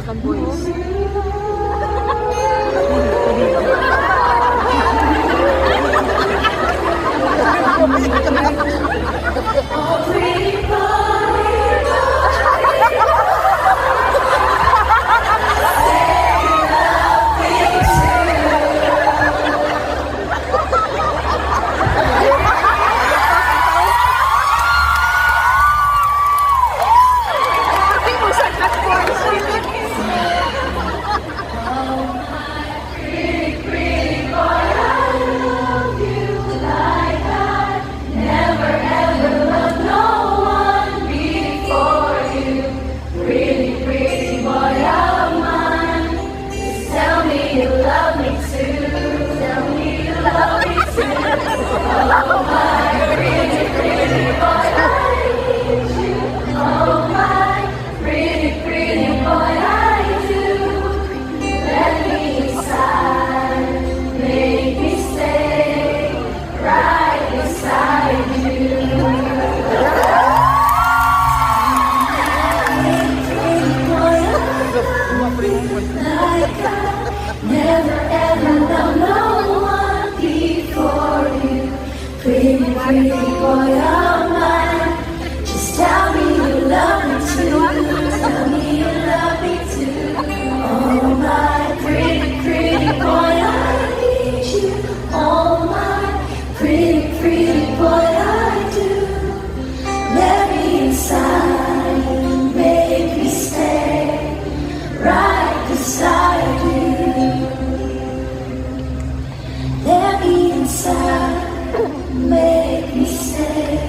American boys. Never ever loved no one before you. Pretty, pretty boy of mine. Just tell me you love me too. Tell me you love me too. Oh my pretty, pretty boy, I need you. Oh my pretty, pretty boy, I do. Let me inside, make me stay right beside you. Let me inside, make me stay.